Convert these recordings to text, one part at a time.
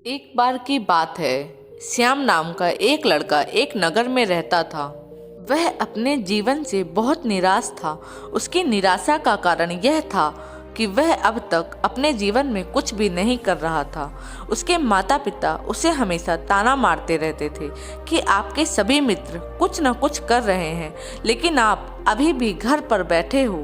एक बार की बात है। श्याम नाम का एक लड़का एक नगर में रहता था। वह अपने जीवन से बहुत निराश था। उसकी निराशा का कारण यह था कि वह अब तक अपने जीवन में कुछ भी नहीं कर रहा था। उसके माता पिता उसे हमेशा ताना मारते रहते थे कि आपके सभी मित्र कुछ न कुछ कर रहे हैं, लेकिन आप अभी भी घर पर बैठे हो।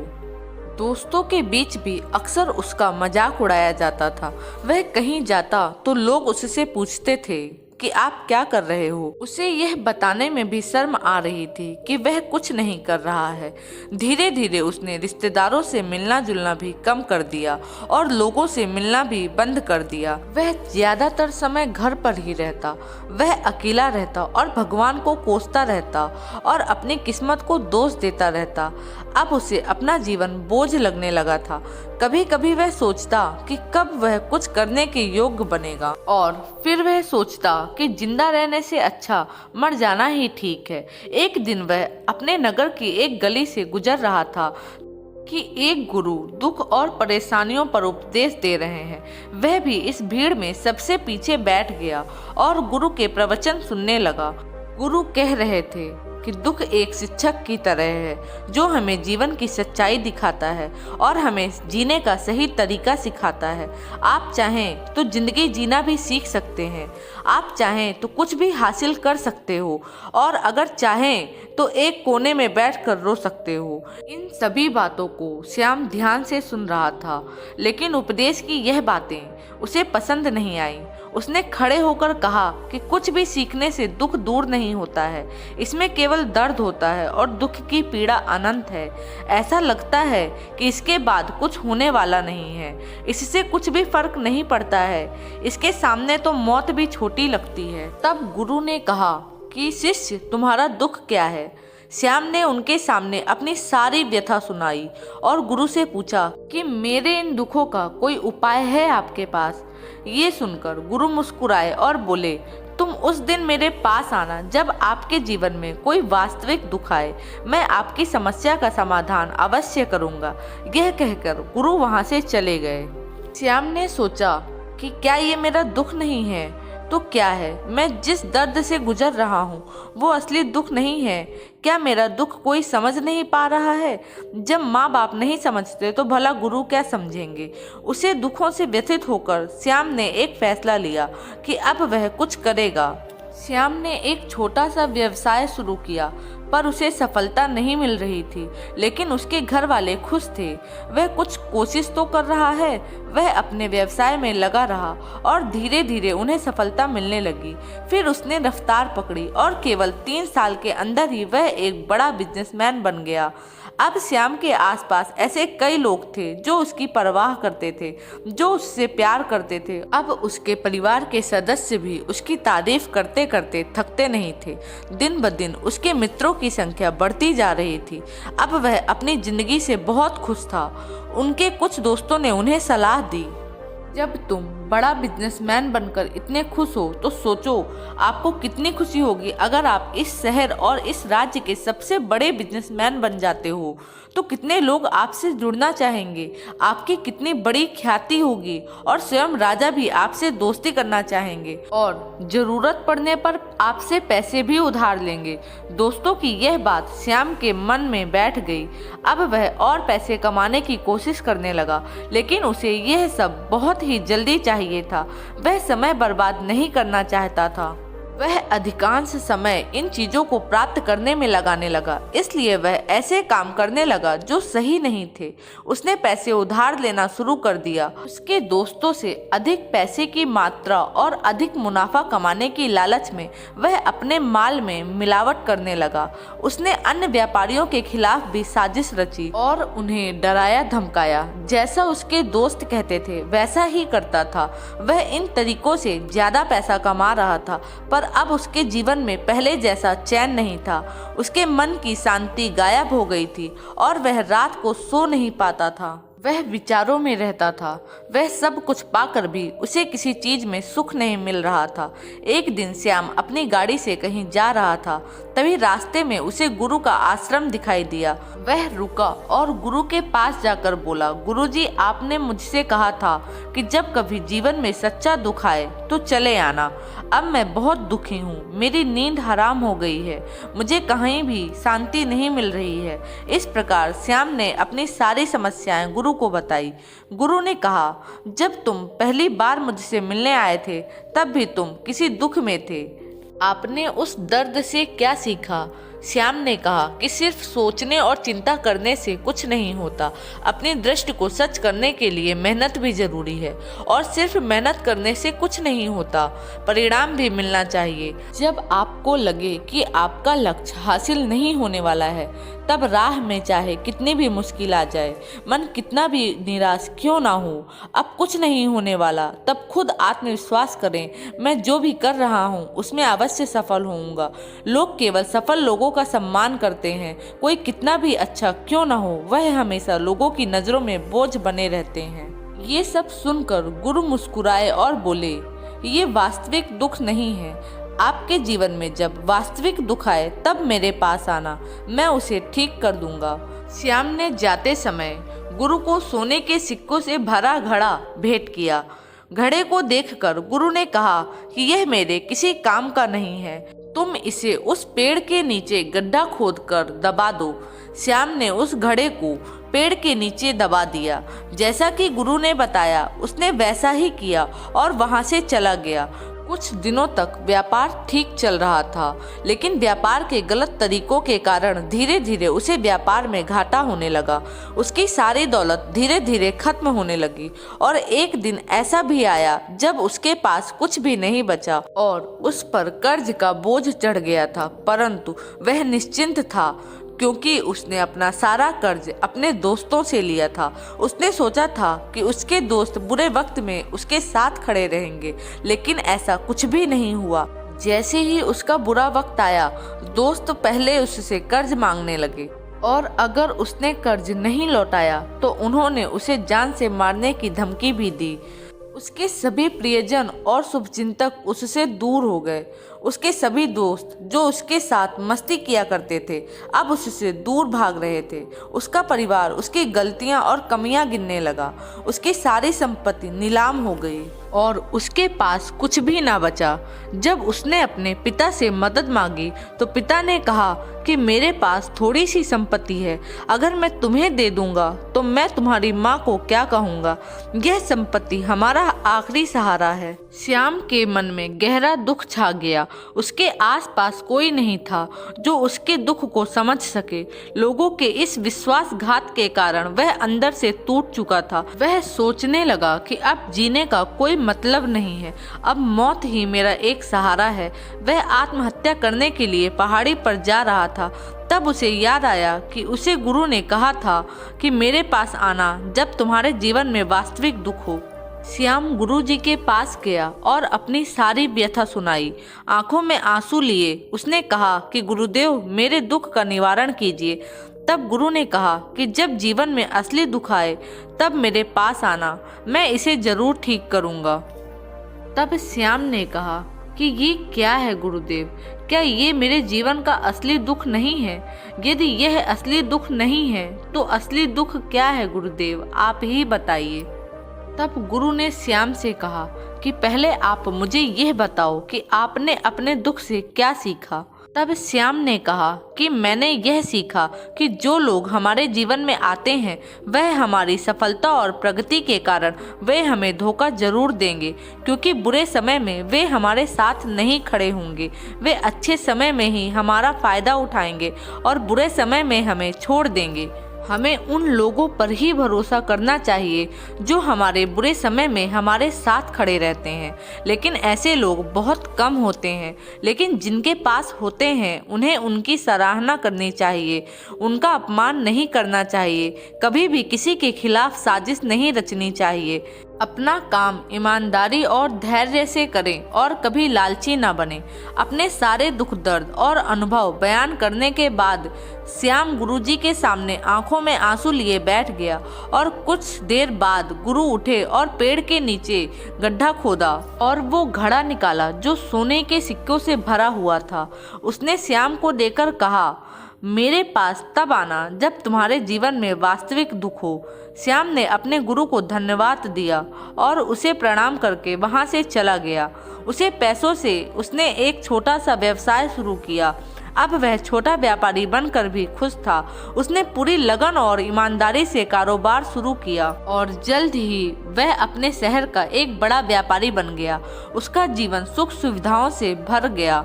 दोस्तों के बीच भी अक्सर उसका मजाक उड़ाया जाता था। वह कहीं जाता तो लोग उससे पूछते थे कि आप क्या कर रहे हो। उसे यह बताने में भी शर्म आ रही थी कि वह कुछ नहीं कर रहा है। धीरे धीरे उसने रिश्तेदारों से मिलना जुलना भी कम कर दिया और लोगों से मिलना भी बंद कर दिया। वह ज्यादातर समय घर पर ही रहता। वह अकेला रहता और भगवान को कोसता रहता और अपनी किस्मत को दोष देता रहता। अब उसे अपना जीवन बोझ लगने लगा था। कभी कभी वह सोचता कि कब वह कुछ करने के योग्य बनेगा, और फिर वह सोचता कि जिंदा रहने से अच्छा मर जाना ही ठीक है। एक दिन वह अपने नगर की एक गली से गुजर रहा था कि एक गुरु दुख और परेशानियों पर उपदेश दे रहे हैं। वह भी इस भीड़ में सबसे पीछे बैठ गया और गुरु के प्रवचन सुनने लगा। गुरु कह रहे थे कि दुख एक शिक्षक की तरह है जो हमें जीवन की सच्चाई दिखाता है और हमें जीने का सही तरीका सिखाता है। आप चाहें तो जिंदगी जीना भी सीख सकते हैं। आप चाहें तो कुछ भी हासिल कर सकते हो, और अगर चाहें तो एक कोने में बैठकर रो सकते हो। इन सभी बातों को श्याम ध्यान से सुन रहा था, लेकिन उपदेश की यह बातें उसे पसंद नहीं आई। उसने खड़े होकर कहा कि कुछ भी सीखने से दुख दूर नहीं होता है, इसमें केवल दर्द होता है और दुख की पीड़ा अनंत है। ऐसा लगता है कि इसके बाद कुछ होने वाला नहीं है, इससे कुछ भी फर्क नहीं पड़ता है, इसके सामने तो मौत भी छोटी लगती है। तब गुरु ने कहा कि शिष्य, तुम्हारा दुख क्या है? श्याम ने उनके सामने अपनी सारी व्यथा सुनाई और गुरु से पूछा कि मेरे इन दुखों का कोई उपाय है आपके पास? ये सुनकर गुरु मुस्कुराए और बोले, तुम उस दिन मेरे पास आना जब आपके जीवन में कोई वास्तविक दुख आए। मैं आपकी समस्या का समाधान अवश्य करूंगा। यह कहकर गुरु वहां से चले गए। श्याम ने सोचा कि क्या ये मेरा दुख नहीं है तो क्या है? मैं जिस दर्द से गुजर रहा हूँ वो असली दुख नहीं है। क्या मेरा दुख कोई समझ नहीं पा रहा है? जब माँ बाप नहीं समझते तो भला गुरु क्या समझेंगे? उसे दुखों से व्यथित होकर श्याम ने एक फैसला लिया कि अब वह कुछ करेगा। श्याम ने एक छोटा सा व्यवसाय शुरू किया, पर उसे सफलता नहीं मिल रही थी, लेकिन उसके घर वाले खुश थे। वह कुछ कोशिश तो कर रहा है। वह अपने व्यवसाय में लगा रहा और धीरे धीरे उन्हें सफलता मिलने लगी। फिर उसने रफ्तार पकड़ी और केवल 3 साल के अंदर ही वह एक बड़ा बिजनेसमैन बन गया। अब श्याम के आसपास ऐसे कई लोग थे जो उसकी परवाह करते थे, जो उससे प्यार करते थे। अब उसके परिवार के सदस्य भी उसकी तारीफ करते करते थकते नहीं थे। दिन ब दिन उसके मित्रों की संख्या बढ़ती जा रही थी। अब वह अपनी जिंदगी से बहुत खुश था। उनके कुछ दोस्तों ने उन्हें सलाह दी, जब तुम बड़ा बिजनेसमैन बनकर इतने खुश हो तो सोचो आपको कितनी खुशी होगी अगर आप इस शहर और इस राज्य के सबसे बड़े बिजनेसमैन बन जाते हो। तो कितने लोग आपसे जुड़ना चाहेंगे, आपकी कितनी बड़ी ख्याति होगी, और स्वयं राजा भी आपसे दोस्ती करना चाहेंगे और जरूरत पड़ने पर आपसे पैसे भी उधार लेंगे। दोस्तों की यह बात श्याम के मन में बैठ गई। अब वह और पैसे कमाने की कोशिश करने लगा, लेकिन उसे यह सब बहुत ही जल्दी चाहिए था। वह समय बर्बाद नहीं करना चाहता था। वह अधिकांश समय इन चीजों को प्राप्त करने में लगाने लगा, इसलिए वह ऐसे काम करने लगा जो सही नहीं थे। उसने पैसे उधार लेना शुरू कर दिया। उसके दोस्तों से अधिक पैसे की मात्रा और अधिक मुनाफा कमाने की लालच में वह अपने माल में मिलावट करने लगा। उसने अन्य व्यापारियों के खिलाफ भी साजिश रची और उन्हें डराया धमकाया। जैसा उसके दोस्त कहते थे वैसा ही करता था। वह इन तरीकों से ज्यादा पैसा कमा रहा था, पर अब उसके जीवन में पहले जैसा चैन नहीं था। उसके मन की शांति गायब हो गई थी और वह रात को सो नहीं पाता था। वह विचारों में रहता था। वह सब कुछ पाकर भी उसे किसी चीज में सुख नहीं मिल रहा था। एक दिन श्याम अपनी गाड़ी से कहीं जा रहा था, तभी रास्ते में उसे गुरु का आश्रम दिखाई दिया। वह रुका और गुरु के पास जाकर बोला, गुरुजी, आपने मुझसे कहा था कि जब कभी जीवन में सच्चा दुख आए तो चले आना। अब मैं बहुत दुखी हूँ, मेरी नींद हराम हो गई है, मुझे कहीं भी शांति नहीं मिल रही है। इस प्रकार श्याम ने अपनी सारी समस्याएं गुरु को बताई। गुरु ने कहा, जब तुम पहली बार मुझसे मिलने आए थे तब भी तुम किसी दुख में थे। आपने उस दर्द से क्या सीखा? श्याम ने कहा कि सिर्फ सोचने और चिंता करने से कुछ नहीं होता। अपनी दृष्टि को सच करने के लिए मेहनत भी जरूरी है, और सिर्फ मेहनत करने से कुछ नहीं होता, परिणाम भी मिलना चाहिए। जब आपको लगे कि आपका लक्ष्य हासिल नहीं होने वाला है, तब राह में चाहे कितनी भी मुश्किल आ जाए, मन कितना भी निराश क्यों ना हो, अब कुछ नहीं होने वाला, तब खुद आत्मविश्वास करें, मैं जो भी कर रहा हूँ उसमें अवश्य सफल होऊंगा। लोग केवल सफल लोगों का सम्मान करते हैं, कोई कितना भी अच्छा क्यों ना हो, वह हमेशा लोगों की नजरों में बोझ बने रहते हैं। ये सब सुनकर गुरु मुस्कुराए और बोले, ये वास्तविक दुख नहीं है। आपके जीवन में जब वास्तविक दुख आए तब मेरे पास आना, मैं उसे ठीक कर दूंगा। श्याम ने जाते समय गुरु को सोने के सिक्कों से भरा घड़ा भेंट किया। घड़े को देखकर गुरु ने कहा कि यह मेरे किसी काम का नहीं है, तुम इसे उस पेड़ के नीचे गड्ढा खोदकर दबा दो। श्याम ने उस घड़े को पेड़ के नीचे दबा दिया। जैसा कि गुरु ने बताया उसने वैसा ही किया और वहां से चला गया। कुछ दिनों तक व्यापार ठीक चल रहा था, लेकिन व्यापार के गलत तरीकों के कारण धीरे धीरे उसे व्यापार में घाटा होने लगा। उसकी सारी दौलत धीरे धीरे खत्म होने लगी और एक दिन ऐसा भी आया जब उसके पास कुछ भी नहीं बचा और उस पर कर्ज का बोझ चढ़ गया था। परंतु वह निश्चिंत था, क्योंकि उसने अपना सारा कर्ज अपने दोस्तों से लिया था। उसने सोचा था कि उसके दोस्त बुरे वक्त में उसके साथ खड़े रहेंगे, लेकिन ऐसा कुछ भी नहीं हुआ। जैसे ही उसका बुरा वक्त आया, दोस्त पहले उससे कर्ज मांगने लगे और अगर उसने कर्ज नहीं लौटाया तो उन्होंने उसे जान से मारने की धमकी भी दी। उसके सभी प्रियजन और शुभचिंतक उससे दूर हो गए। उसके सभी दोस्त जो उसके साथ मस्ती किया करते थे अब उससे दूर भाग रहे थे। उसका परिवार उसकी गलतियां और कमियां गिनने लगा। उसकी सारी संपत्ति नीलाम हो गई और उसके पास कुछ भी ना बचा। जब उसने अपने पिता से मदद मांगी तो पिता ने कहा कि मेरे पास थोड़ी सी संपत्ति है, अगर मैं तुम्हें दे दूंगा तो मैं तुम्हारी माँ को क्या कहूँगा। यह संपत्ति हमारा आखिरी सहारा है। श्याम के मन में गहरा दुख छा गया। उसके आसपास कोई नहीं था जो उसके दुख को समझ सके। लोगों के इस विश्वासघात के कारण वह अंदर से टूट चुका था। वह सोचने लगा कि अब जीने का कोई मतलब नहीं है, अब मौत ही मेरा एक सहारा है। वह आत्महत्या करने के लिए पहाड़ी पर जा रहा था। तब उसे याद आया कि उसे गुरु ने कहा था कि मेरे पास आना जब तुम्हारे जीवन में वास्तविक दुख हो। श्याम गुरुजी के पास गया और अपनी सारी व्यथा सुनाई। आंखों में आंसू लिए उसने कहा कि गुरुदेव, मेरे दुख का निवारण कीजिए। तब गुरु ने कहा कि जब जीवन में असली दुख आए तब मेरे पास आना, मैं इसे जरूर ठीक करूंगा। तब श्याम ने कहा कि ये क्या है गुरुदेव, क्या ये मेरे जीवन का असली दुख नहीं है? यदि यह असली दुख नहीं है तो असली दुख क्या है गुरुदेव, आप ही बताइए। तब गुरु ने श्याम से कहा कि पहले आप मुझे यह बताओ कि आपने अपने दुख से क्या सीखा। तब श्याम ने कहा कि मैंने यह सीखा कि जो लोग हमारे जीवन में आते हैं वह हमारी सफलता और प्रगति के कारण वे हमें धोखा जरूर देंगे, क्योंकि बुरे समय में वे हमारे साथ नहीं खड़े होंगे। वे अच्छे समय में ही हमारा फायदा उठाएंगे और बुरे समय में हमें छोड़ देंगे। हमें उन लोगों पर ही भरोसा करना चाहिए जो हमारे बुरे समय में हमारे साथ खड़े रहते हैं। लेकिन ऐसे लोग बहुत कम होते हैं, लेकिन जिनके पास होते हैं उन्हें उनकी सराहना करनी चाहिए, उनका अपमान नहीं करना चाहिए, कभी भी किसी के खिलाफ साजिश नहीं रचनी चाहिए। अपना काम ईमानदारी और धैर्य से करें और कभी लालची ना बने। अपने सारे दुख दर्द और अनुभव बयान करने के बाद श्याम गुरुजी के सामने आंखों में आंसू लिए बैठ गया और कुछ देर बाद गुरु उठे और पेड़ के नीचे गड्ढा खोदा और वो घड़ा निकाला जो सोने के सिक्कों से भरा हुआ था। उसने श्याम को देकर कहा, मेरे पास तब आना जब तुम्हारे जीवन में वास्तविक दुख हो। श्याम ने अपने गुरु को धन्यवाद दिया और उसे प्रणाम करके वहां से चला गया। उसे पैसों से उसने एक छोटा सा व्यवसाय शुरू किया। अब वह छोटा व्यापारी बनकर भी खुश था। उसने पूरी लगन और ईमानदारी से कारोबार शुरू किया और जल्द ही वह अपने शहर का एक बड़ा व्यापारी बन गया। उसका जीवन सुख सुविधाओं से भर गया।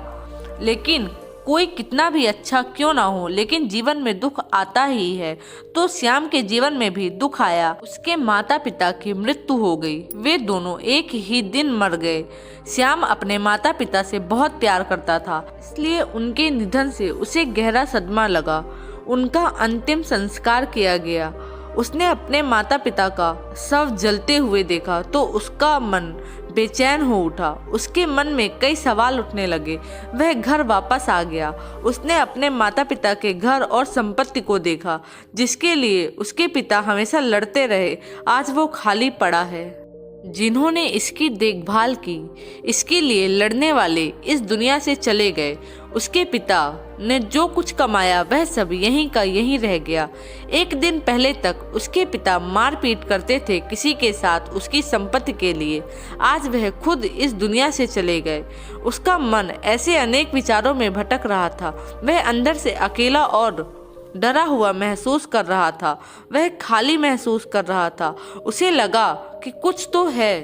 लेकिन कोई कितना भी अच्छा क्यों ना हो, लेकिन जीवन में दुख आता ही है। तो श्याम के जीवन में भी दुख आया। उसके माता पिता की मृत्यु हो गई। वे दोनों एक ही दिन मर गए। श्याम अपने माता पिता से बहुत प्यार करता था, इसलिए उनके निधन से उसे गहरा सदमा लगा। उनका अंतिम संस्कार किया गया। उसने अपने माता पिता का शव जलते हुए देखा तो उसका मन बेचैन हो उठा। उसके मन में कई सवाल उठने लगे। वह घर वापस आ गया। उसने अपने माता पिता के घर और संपत्ति को देखा जिसके लिए उसके पिता हमेशा लड़ते रहे। आज वो खाली पड़ा है। जिन्होंने इसकी देखभाल की, इसके लिए लड़ने वाले इस दुनिया से चले गए। उसके पिता ने जो कुछ कमाया वह सब यहीं का यहीं रह गया। एक दिन पहले तक उसके पिता मारपीट करते थे किसी के साथ उसकी संपत्ति के लिए। आज वह खुद इस दुनिया से चले गए। उसका मन ऐसे अनेक विचारों में भटक रहा था। वह अंदर से अकेला और डरा हुआ महसूस कर रहा था। वह खाली महसूस कर रहा था। उसे लगा कि कुछ तो है,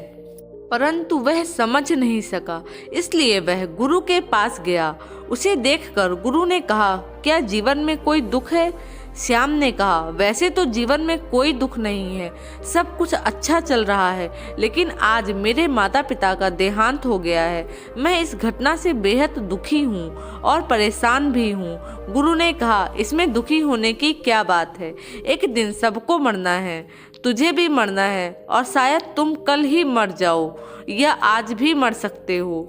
परंतु वह समझ नहीं सका। इसलिए वह गुरु के पास गया। उसे देखकर गुरु ने कहा, क्या जीवन में कोई दुख है? श्याम ने कहा, वैसे तो जीवन में कोई दुख नहीं है, सब कुछ अच्छा चल रहा है, लेकिन आज मेरे माता पिता का देहांत हो गया है। मैं इस घटना से बेहद दुखी हूँ और परेशान भी हूँ। गुरु ने कहा, इसमें दुखी होने की क्या बात है? एक दिन सबको मरना है, तुझे भी मरना है और शायद तुम कल ही मर जाओ या आज भी मर सकते हो।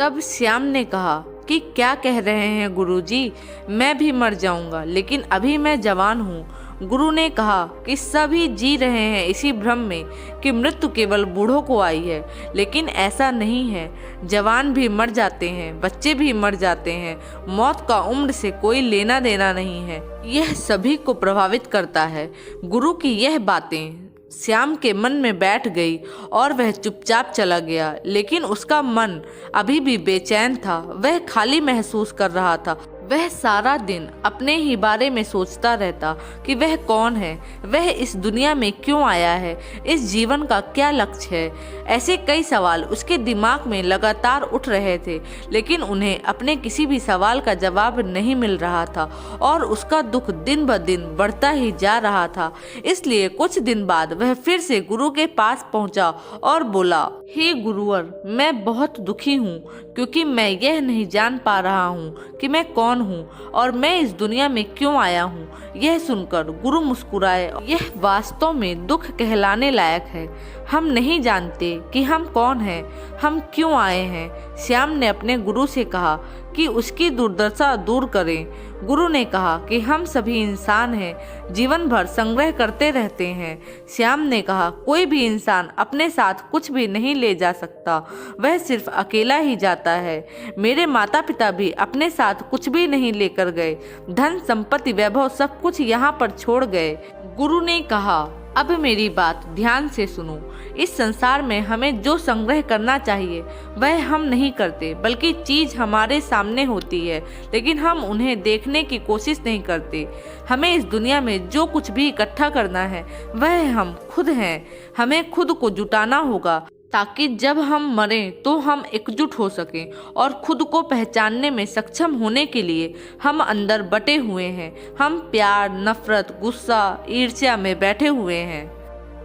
तब श्याम ने कहा कि क्या कह रहे हैं गुरुजी, मैं भी मर जाऊंगा, लेकिन अभी मैं जवान हूँ। गुरु ने कहा कि सभी जी रहे हैं इसी भ्रम में कि मृत्यु केवल बूढ़ों को आई है, लेकिन ऐसा नहीं है। जवान भी मर जाते हैं, बच्चे भी मर जाते हैं। मौत का उम्र से कोई लेना देना नहीं है। यह सभी को प्रभावित करता है। गुरु की यह बातें श्याम के मन में बैठ गई और वह चुपचाप चला गया। लेकिन उसका मन अभी भी बेचैन था। वह खाली महसूस कर रहा था। वह सारा दिन अपने ही बारे में सोचता रहता कि वह कौन है, वह इस दुनिया में क्यों आया है, इस जीवन का क्या लक्ष्य है। ऐसे कई सवाल उसके दिमाग में लगातार उठ रहे थे, लेकिन उन्हें अपने किसी भी सवाल का जवाब नहीं मिल रहा था और उसका दुख दिन ब दिन बढ़ता ही जा रहा था। इसलिए कुछ दिन बाद वह फिर से गुरु के पास पहुंचा और बोला, हे गुरुवर, मैं बहुत दुखी हूँ क्योंकि मैं यह नहीं जान पा रहा हूँ कि मैं कौन हूँ और मैं इस दुनिया में क्यों आया हूँ। यह सुनकर गुरु मुस्कुराए। यह वास्तव में दुख कहलाने लायक है। हम नहीं जानते कि हम कौन हैं, हम क्यों आए हैं। श्याम ने अपने गुरु से कहा कि उसकी दुर्दशा दूर करें। गुरु ने कहा कि हम सभी इंसान हैं, जीवन भर संग्रह करते रहते हैं। श्याम ने कहा, कोई भी इंसान अपने साथ कुछ भी नहीं ले जा सकता, वह सिर्फ अकेला ही जाता है। मेरे माता पिता भी अपने साथ कुछ भी नहीं लेकर गए। धन संपत्ति वैभव सब कुछ यहाँ पर छोड़ गए। गुरु ने कहा, अब मेरी बात ध्यान से सुनो। इस संसार में हमें जो संग्रह करना चाहिए वह हम नहीं करते, बल्कि चीज हमारे सामने होती है लेकिन हम उन्हें देखने की कोशिश नहीं करते। हमें इस दुनिया में जो कुछ भी इकट्ठा करना है वह हम खुद हैं। हमें खुद को जुटाना होगा ताकि जब हम मरें तो हम एकजुट हो सकें और खुद को पहचानने में सक्षम होने के लिए हम अंदर बटे हुए हैं। हम प्यार, नफरत, गुस्सा, ईर्ष्या में बैठे हुए हैं।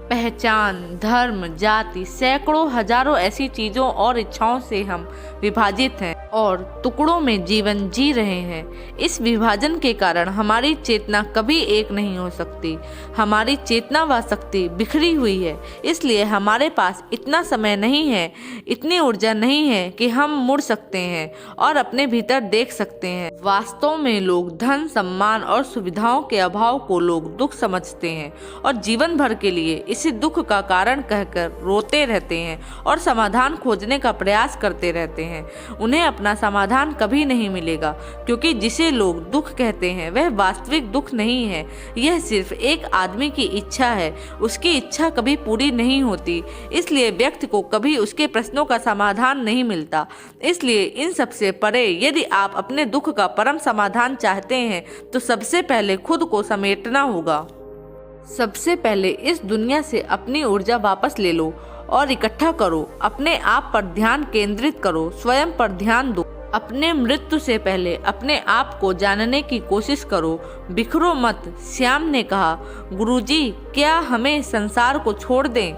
पहचान, धर्म, जाति, सैकड़ों हजारों ऐसी चीज़ों और इच्छाओं से हम विभाजित हैं और टुकड़ों में जीवन जी रहे हैं। इस विभाजन के कारण हमारी चेतना कभी एक नहीं हो सकती। हमारी चेतना व शक्ति बिखरी हुई है, इसलिए हमारे पास इतना समय नहीं है, इतनी ऊर्जा नहीं है कि हम मुड़ सकते हैं और अपने भीतर देख सकते हैं। वास्तव में लोग धन, सम्मान और सुविधाओं के अभाव को लोग दुख समझते हैं और जीवन भर के लिए इसे दुख का कारण कहकर रोते रहते हैं और समाधान खोजने का प्रयास करते रहते हैं। उन्हें अपना समाधान कभी नहीं मिलेगा, क्योंकि जिसे लोग दुख कहते हैं वह वास्तविक दुख नहीं है। यह सिर्फ एक आदमी की इच्छा है, उसकी इच्छा कभी पूरी नहीं होती, इसलिए व्यक्ति को कभी उसके प्रश्नों का समाधान नहीं मिलता। इसलिए इन सबसे परे यदि आप अपने दुख का परम समाधान चाहते हैं तो सबसे पहले खुद को समेटना होगा। सबसे पहले इस दुनिया से अपनी ऊर्जा वापस ले लो और इकट्ठा करो। अपने आप पर ध्यान केंद्रित करो, स्वयं पर ध्यान दो। अपने मृत्यु से पहले अपने आप को जानने की कोशिश करो, बिखरो मत। श्याम ने कहा, गुरुजी, क्या हमें संसार को छोड़ दें?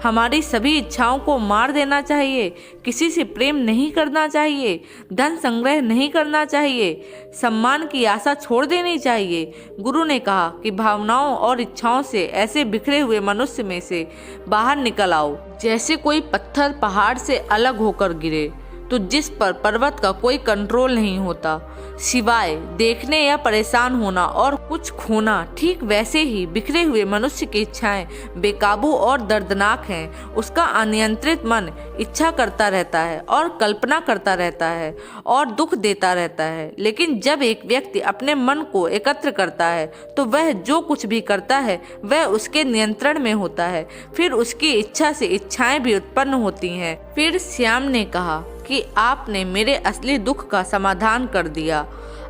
हमारी सभी इच्छाओं को मार देना चाहिए? किसी से प्रेम नहीं करना चाहिए? धन संग्रह नहीं करना चाहिए? सम्मान की आशा छोड़ देनी चाहिए? गुरु ने कहा कि भावनाओं और इच्छाओं से ऐसे बिखरे हुए मनुष्य में से बाहर निकल आओ जैसे कोई पत्थर पहाड़ से अलग होकर गिरे तो जिस पर पर्वत का कोई कंट्रोल नहीं होता, सिवाय देखने या परेशान होना और कुछ खोना। ठीक वैसे ही बिखरे हुए मनुष्य की इच्छाएं बेकाबू और दर्दनाक हैं। उसका अनियंत्रित मन इच्छा करता रहता है और कल्पना करता रहता है और दुख देता रहता है। लेकिन जब एक व्यक्ति अपने मन को एकत्र करता है तो वह जो कुछ भी करता है वह उसके नियंत्रण में होता है। फिर उसकी इच्छा से इच्छाएं भी उत्पन्न होती हैं। फिर श्याम ने कहा कि आपने मेरे असली दुख का समाधान कर दिया।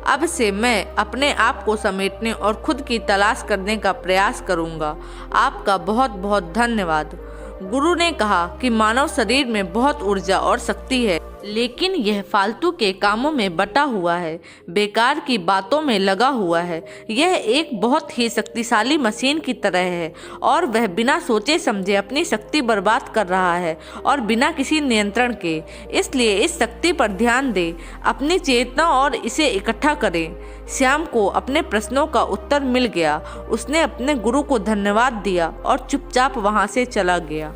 अब से मैं अपने आप को समेटने और खुद की तलाश करने का प्रयास करूंगा। आपका बहुत बहुत धन्यवाद। गुरु ने कहा कि मानव शरीर में बहुत ऊर्जा और शक्ति है, लेकिन यह फालतू के कामों में बटा हुआ है, बेकार की बातों में लगा हुआ है। यह एक बहुत ही शक्तिशाली मशीन की तरह है और वह बिना सोचे समझे अपनी शक्ति बर्बाद कर रहा है और बिना किसी नियंत्रण के। इसलिए इस शक्ति पर ध्यान दें, अपनी चेतना और इसे इकट्ठा करें। श्याम को अपने प्रश्नों का उत्तर मिल गया। उसने अपने गुरु को धन्यवाद दिया और चुपचाप वहां से चला गया।